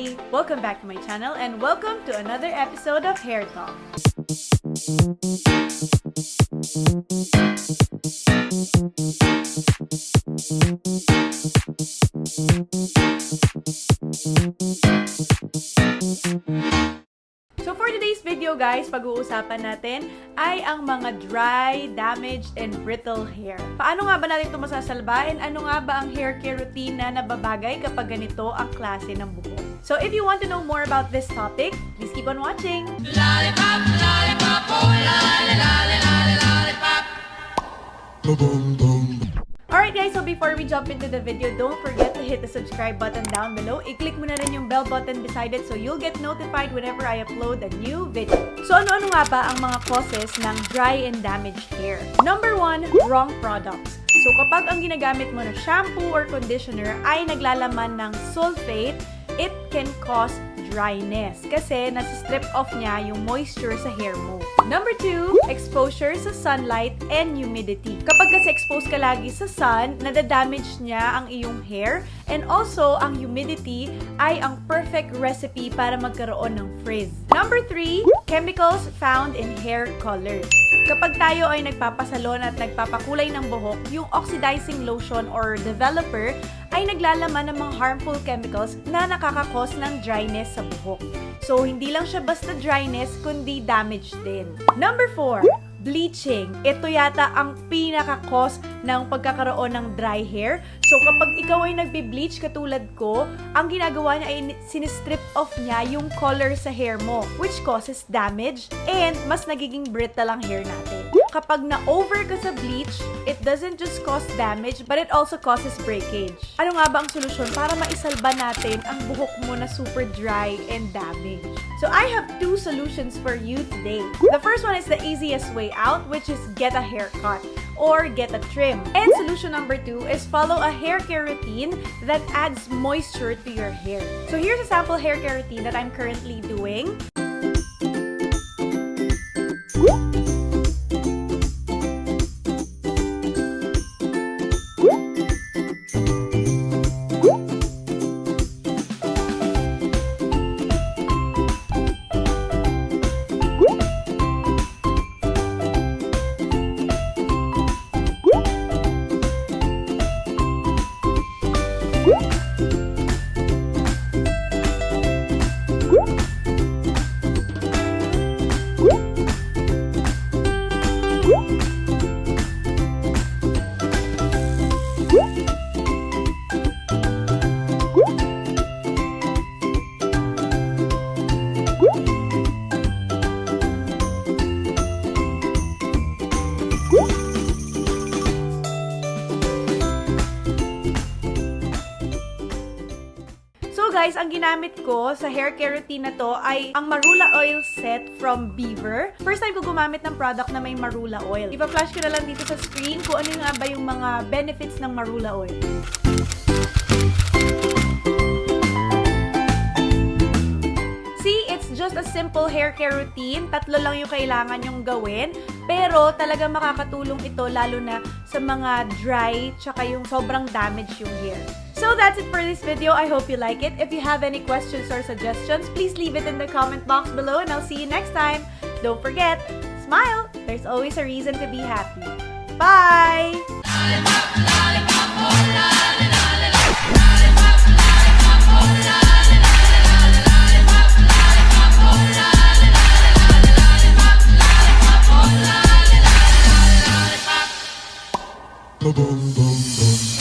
Hi! Welcome back to my channel and welcome to another episode of Hair Talk. So for today's video guys, pag-uusapan natin ay ang mga dry, damaged, and brittle hair. Paano nga ba natin ito masasalba and ano nga ba ang hair care routine na nababagay kapag ganito ang klase ng buhok? So if you want to know more about this topic, please keep on watching! Lollipop, lollipop, oh, lolly, lolly, lolly, lollipop. Boom, boom. Alright guys, so before we jump into the video, don't forget to hit the subscribe button down below. I-click mo na rin yung bell button beside it so you'll get notified whenever I upload a new video. So ano-ano nga ba ang mga causes ng dry and damaged hair? Number 1, wrong products. So kapag ang ginagamit mo na shampoo or conditioner ay naglalaman ng sulfate, it can cause dryness kasi nasi-strip off niya yung moisture sa hair mo. Number 2, exposure sa sunlight and humidity. Kapag kasi exposed ka lagi sa sun, nadadamage niya ang iyong hair and also ang humidity ay ang perfect recipe para magkaroon ng frizz. Number 3, chemicals found in hair colors. Kapag tayo ay nagpapasalon at nagpapakulay ng buhok, yung oxidizing lotion or developer ay naglalaman ng mga harmful chemicals na nakakakos ng dryness sa buhok. So, hindi lang siya basta dryness, kundi damage din. Number 4, bleaching. Ito yata ang pinaka-cause ng pagkakaroon ng dry hair. So, kapag ikaw ay nagbe-bleach katulad ko, ang ginagawa niya ay sinistrip off niya yung color sa hair mo, which causes damage and mas nagiging brittle ang hair natin. Kapag na-over ka sa bleach, it doesn't just cause damage, but it also causes breakage. Ano nga ba ang solusyon para maisalba natin ang buhok mo na super dry and damaged? So, I have 2 solutions for you today. The first one is the easiest way out, which is get a haircut or get a trim. And solution number 2 is follow a hair care routine that adds moisture to your hair. So here's a sample hair care routine that I'm currently doing. Guys, ang ginamit ko sa hair care routine na to ay ang MARULA oil set from BEAVER. First time ko gumamit ng product na may MARULA oil. Ipa-flash ko na lang dito sa screen kung ano nga ba yung mga benefits ng MARULA oil. See, it's just a simple hair care routine. 3 lang yung kailangan yung gawin. Pero talaga makakatulong ito lalo na sa mga dry tsaka yung sobrang damage yung hair. So that's it for this video. I hope you like it. If you have any questions or suggestions, please leave it in the comment box below and I'll see you next time. Don't forget, smile! There's always a reason to be happy. Bye! Lollipop, lollipop, oh, lolly, lolly, lollipop, lollipop, oh, lolly, lolly, lollipop, lollipop, oh, lolly, lolly, lollipop, lollipop, oh, lolly, lolly, lollipop. Boom, boom, boom.